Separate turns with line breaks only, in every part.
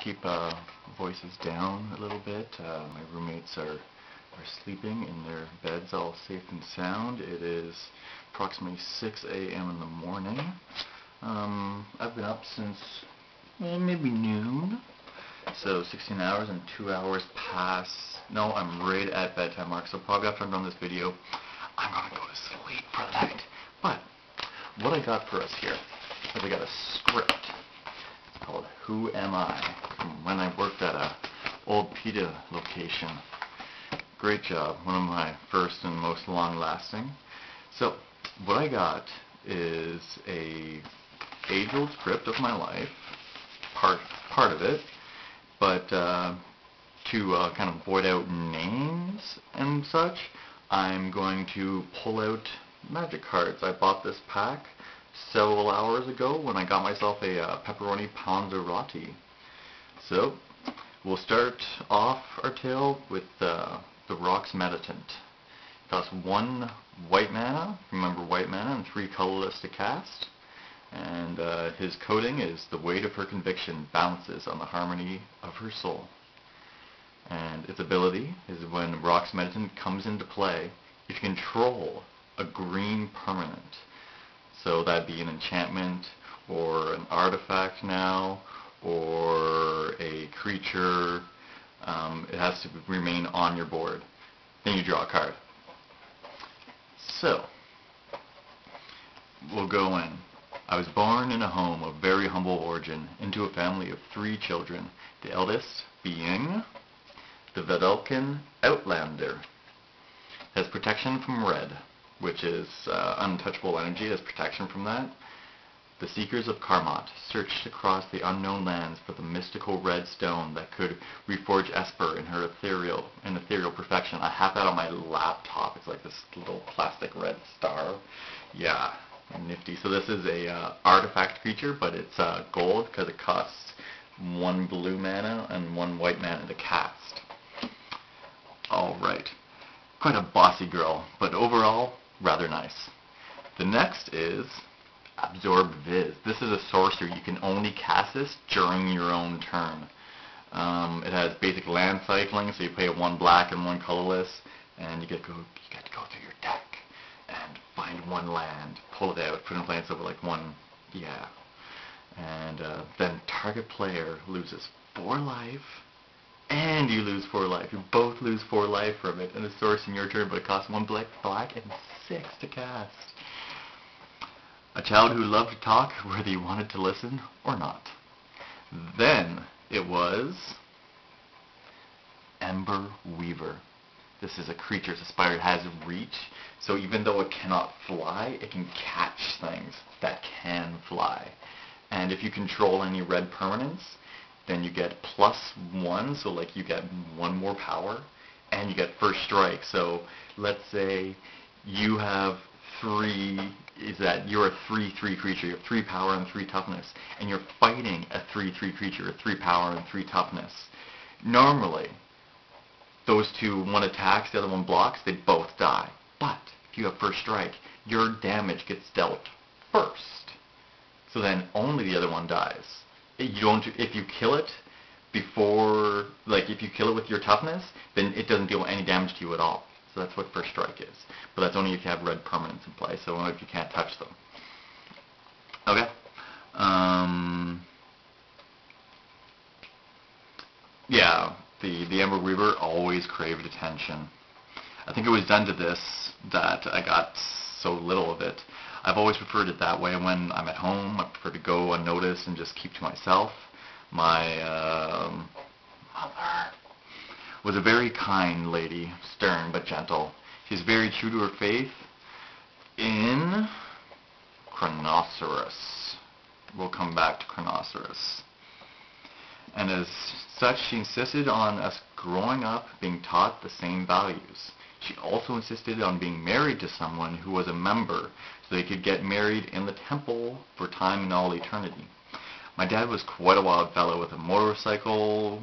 keep voices down a little bit. My roommates are sleeping in their beds all safe and sound. It is approximately 6 a.m. in the morning. I've been up since maybe noon. So 16 hours and 2 hours pass. No, I'm right at bedtime mark, so probably after I'm done this video, I'm going to go to sleep for the night. But what I got for us here is I got a script. It's called Who Am I? From when I worked at a old PETA location. Great job. One of my first and most long-lasting. So what I got is a age-old script of my life, part of it, but to kind of void out names and such, I'm going to pull out magic cards. I bought this pack several hours ago when I got myself a pepperoni panzerotti. So we'll start off our tale with the Rock's Meditant. It costs 1 white mana, remember white mana, and 3 colorless to cast. And his coding is the weight of her conviction bounces on the harmony of her soul. And its ability is when Rock's Meditant comes into play, if you control a green permanent, so that'd be an enchantment or an artifact now, or a creature, it has to remain on your board. Then you draw a card. So, we'll go in. I was born in a home of very humble origin, into a family of 3 children, the eldest being the Vedalken Outlander. Has protection from red, which is untouchable energy, has protection from that. The Seekers of Karmat searched across the unknown lands for the mystical red stone that could reforge Esper in her ethereal perfection. I have that on my laptop. It's like this little plastic red star. Yeah, nifty. So this is a artifact creature, but it's gold because it costs 1 blue mana and 1 white mana to cast. Alright. Quite a bossy girl, but overall, rather nice. The next is Absorb Viz. This is a sorcery. You can only cast this during your own turn. It has basic land cycling, so you pay 1 black and 1 colorless, and you get to go through your deck and find 1 land, pull it out, put it in play, so like 1, yeah. And then target player loses 4 life, and you lose 4 life. You both lose 4 life from it, and it's source in your turn, but it costs 1 black and 6 to cast. A child who loved to talk, whether you wanted to listen or not. Then it was Ember Weaver. This is a creature. This spider has reach, so even though it cannot fly, it can catch things that can fly. And if you control any red permanents, then you get +1, so like you get 1 more power, and you get first strike. So let's say you have 3, is that you're a 3/3 creature, you have 3 power and 3 toughness, and you're fighting a 3/3 creature with 3 power and 3 toughness. Normally, those 2, one attacks, the other one blocks, they both die. But if you have first strike, your damage gets dealt first. So then only the other one dies. If you kill it before, like if you kill it with your toughness, then it doesn't deal any damage to you at all. So that's what first strike is. But that's only if you have red permanents in play, so if you can't touch them. Okay. Yeah, the Ember Weaver always craved attention. I think it was done to this that I got so little of it. I've always preferred it that way. When I'm at home, I prefer to go unnoticed and just keep to myself. My mother was a very kind lady, stern but gentle. She's very true to her faith in Chronoceros. We'll come back to Chronoceros. And as such, she insisted on us growing up being taught the same values. She also insisted on being married to someone who was a member, so they could get married in the temple for time and all eternity. My dad was quite a wild fellow with a motorcycle,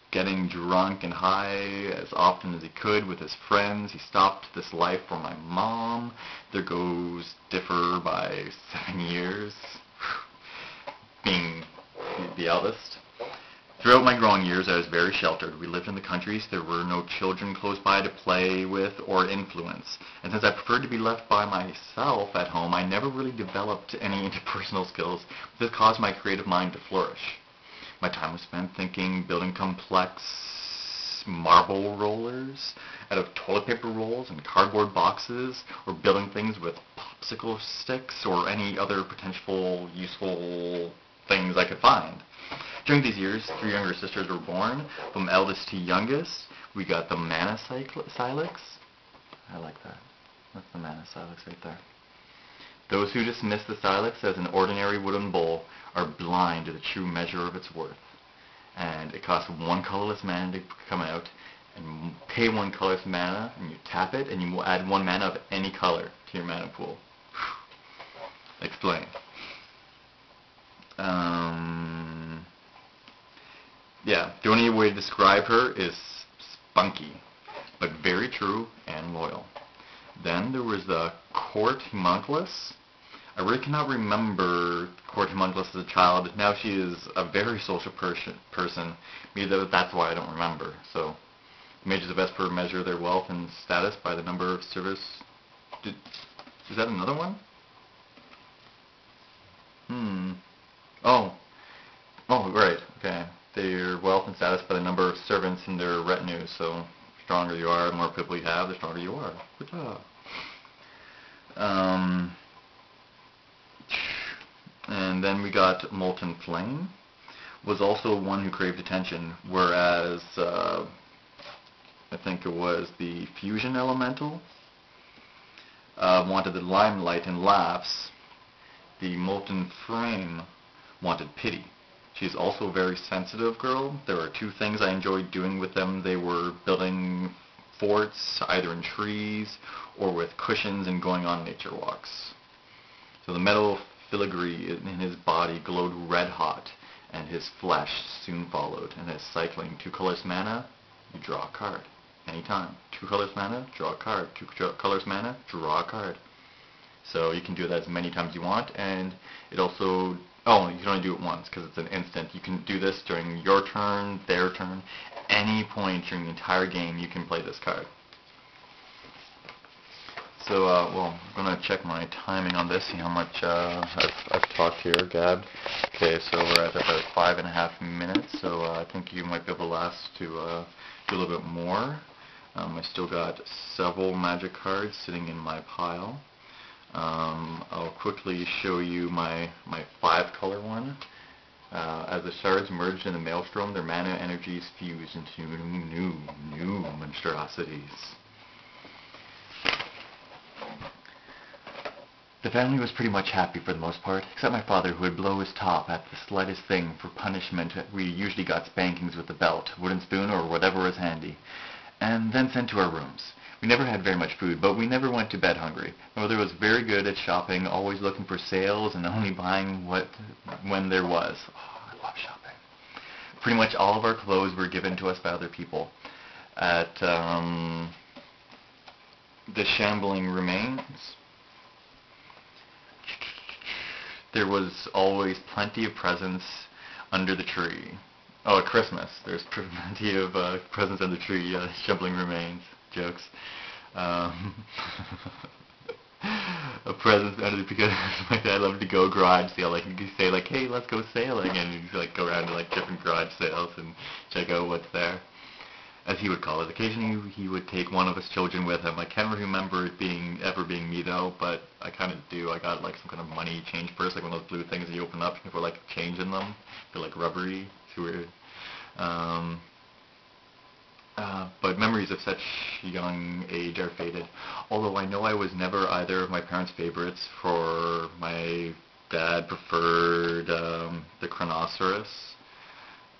getting drunk and high as often as he could with his friends. He stopped this life for my mom. Their goals differ by 7 years, being the eldest. Throughout my growing years, I was very sheltered. We lived in the country, so there were no children close by to play with or influence. And since I preferred to be left by myself at home, I never really developed any interpersonal skills. This caused my creative mind to flourish. My time was spent thinking, building complex marble rollers out of toilet paper rolls and cardboard boxes, or building things with popsicle sticks or any other potential useful things I could find. During these years, 3 younger sisters were born. From eldest to youngest, we got the Mana Silex. I like that. That's the Mana Silex right there. Those who dismiss the Silex as an ordinary wooden bowl are blind to the true measure of its worth. And it costs 1 colorless mana to come out, and pay 1 colorless mana, and you tap it, and you add 1 mana of any color to your mana pool. Explain. Yeah, the only way to describe her is spunky, but very true and loyal. Then there was the Court Homunculus. I really cannot remember Court Homunculus as a child. Now she is a very social person. Maybe that's why I don't remember. So, mages of Esper measure their wealth and status by the number of service. Is that another one? Oh, right. Okay. Their wealth and status by the number of servants in their retinue. So, the stronger you are, the more people you have, the stronger you are. Good job. And then we got Molten Flame. Was also one who craved attention, whereas I think it was the Fusion Elemental wanted the limelight and laughs. The Molten Flame wanted pity. She's also a very sensitive girl. There are 2 things I enjoyed doing with them. They were building forts, either in trees or with cushions, and going on nature walks. So the metal filigree in his body glowed red hot, and his flesh soon followed. And as cycling 2 colors mana, you draw a card. Anytime. 2 colors mana, draw a card. 2 colors mana, draw a card. So you can do that as many times as you want, and it also... Oh, you can only do it once because it's an instant. You can do this during your turn, their turn. Any point during the entire game you can play this card. So, well, I'm going to check my timing on this, see how much I've talked here, gabbed. Okay, so we're at about 5.5 minutes, so I think you might be able to last to do a little bit more. I still got several magic cards sitting in my pile. I'll quickly show you my 5-color one. As the shards merged in the maelstrom, their mana energies fused into new monstrosities. The family was pretty much happy for the most part, except my father, who would blow his top at the slightest thing. For punishment, we usually got spankings with the belt, wooden spoon, or whatever was handy, and then sent to our rooms. We never had very much food, but we never went to bed hungry. My mother was very good at shopping, always looking for sales and only buying when there was. Oh, I love shopping. Pretty much all of our clothes were given to us by other people. At the Shambling Remains, there was always plenty of presents under the tree. Oh, at Christmas, there's plenty of presents under the tree. Shambling Remains. Jokes. A present under the, because my dad loved to go garage sale. Like, you could say, like, hey, let's go sailing, and you'd like go around to like different garage sales and check out what's there, as he would call it. Occasionally he would take one of his children with him. I can't remember it ever being me though, but I kind of do. I got like some kind of money change purse, like one of those blue things that you open up and for like change in them. They're like rubbery. It's weird. But memories of such young age are faded. Although I know I was never either of my parents' favorites. For my dad preferred the Chronoceros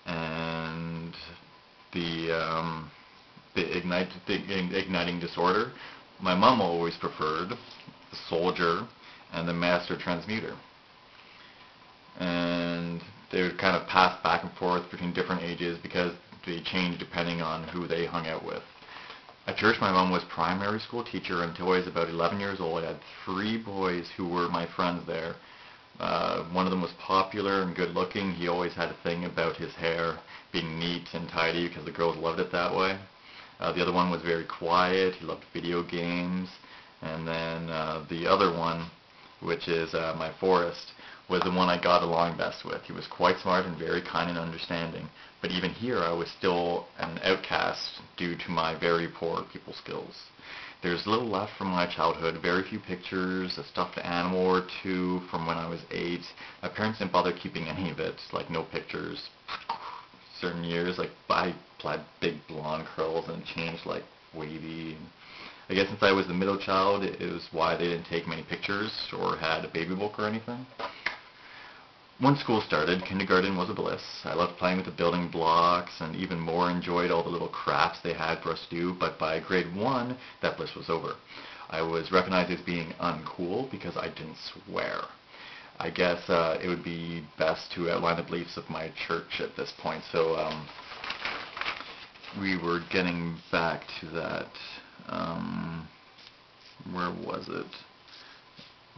and the Igniting Disorder. My mom always preferred the Soldier and the Master Transmuter. And they would kind of pass back and forth between different ages because they changed depending on who they hung out with. At church, my mom was primary school teacher until I was about 11 years old. I had 3 boys who were my friends there. One of them was popular and good looking. He always had a thing about his hair being neat and tidy because the girls loved it that way. The other one was very quiet. He loved video games. And then the other one, which is my Forest, was the one I got along best with. He was quite smart and very kind and understanding. But even here, I was still an outcast due to my very poor people skills. There's little left from my childhood, very few pictures, a stuffed animal or two from when I was 8. My parents didn't bother keeping any of it, like no pictures. Certain years, like I had big blonde curls and changed like wavy. I guess since I was the middle child, it was why they didn't take many pictures or had a baby book or anything. Once school started, kindergarten was a bliss. I loved playing with the building blocks and even more enjoyed all the little crafts they had for us to do, but by grade 1, that bliss was over. I was recognized as being uncool because I didn't swear. I guess it would be best to outline the beliefs of my church at this point, so we were getting back to that. Where was it?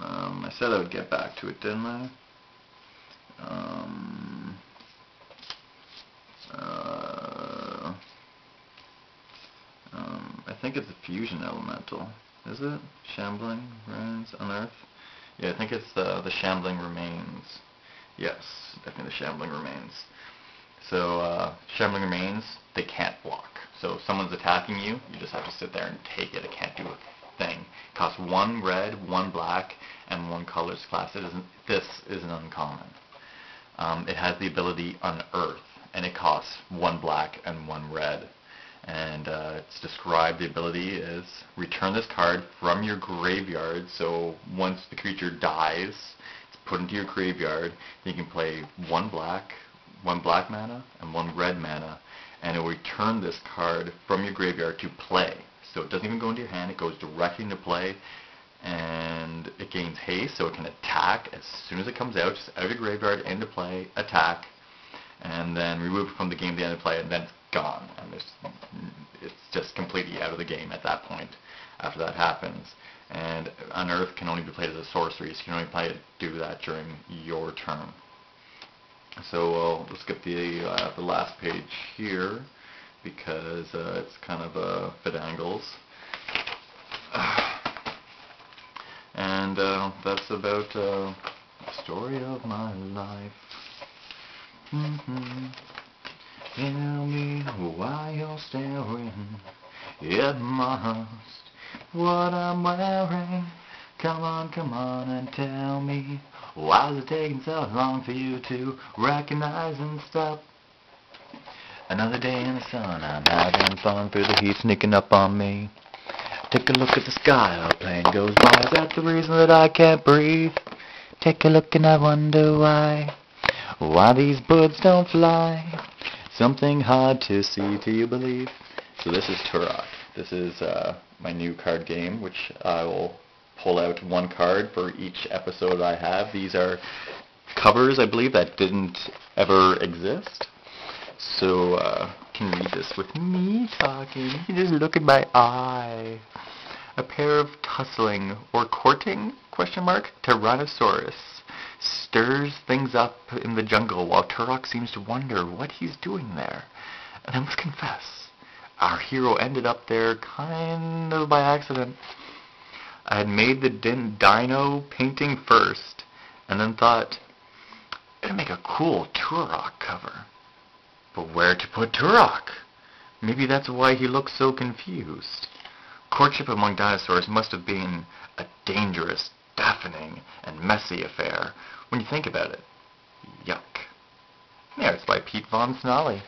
I said I would get back to it, didn't I? I think it's a fusion elemental. Is it? Shambling Remains Unearth? Yeah, I think it's the Shambling Remains. Yes, definitely the Shambling Remains. So, Shambling Remains, they can't block. So if someone's attacking you, you just have to sit there and take it. It can't do a thing. It costs 1 red, 1 black, and 1 colorless class. This isn't uncommon. It has the ability Unearth, and it costs 1 black and 1 red. And it's described, the ability is return this card from your graveyard. So once the creature dies, it's put into your graveyard. You can play 1 black mana and 1 red mana, and it will return this card from your graveyard to play. So it doesn't even go into your hand, it goes directly into play, and it gains haste, so it can attack as soon as it comes out, just out of your graveyard, into play, attack, and then remove it from the game at the end of play, and then it's gone. And it's just completely out of the game at that point, after that happens. And Unearth can only be played as a sorcery, so you can only do that during your turn. So we'll skip the last page here, because it's kind of fit angles. And that's about the story of my life. Tell me why you're staring at my what I'm wearing. Come on and tell me, why is it taking so long for you to recognize and stop? Another day in the sun, I'm having fun, feel the heat sneaking up on me. Take a look at the sky, a plane goes by, is that the reason that I can't breathe? Take a look and I wonder why these birds don't fly. Something hard to see till you believe. So this is Turok. This is my new card game, which I will pull out 1 card for each episode I have. These are covers, I believe, that didn't ever exist. So you can read this with me talking. You just look at my eye. A pair of tussling or courting ? Tyrannosaurus stirs things up in the jungle while Turok seems to wonder what he's doing there. And I must confess, our hero ended up there kind of by accident. I had made the dino painting first, and then thought, it'd make a cool Turok cover. But where to put Turok? Maybe that's why he looks so confused. Courtship among dinosaurs must have been a dangerous, deafening, and messy affair when you think about it. Yuck. There, it's by Pete Von Snolly.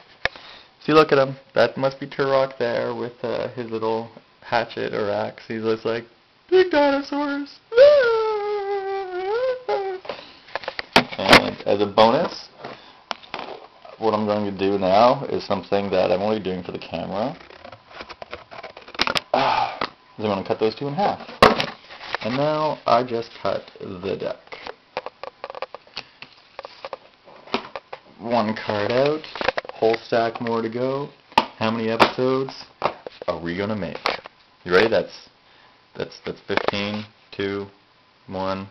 See, look at him. That must be Turok there with his little hatchet or axe. He's just like, big dinosaurs. And as a bonus, what I'm going to do now is something that I'm only doing for the camera. I'm going to cut those 2 in half. And now I just cut the deck. 1 card out, whole stack more to go. How many episodes are we going to make? You ready? That's 15, 2, 1.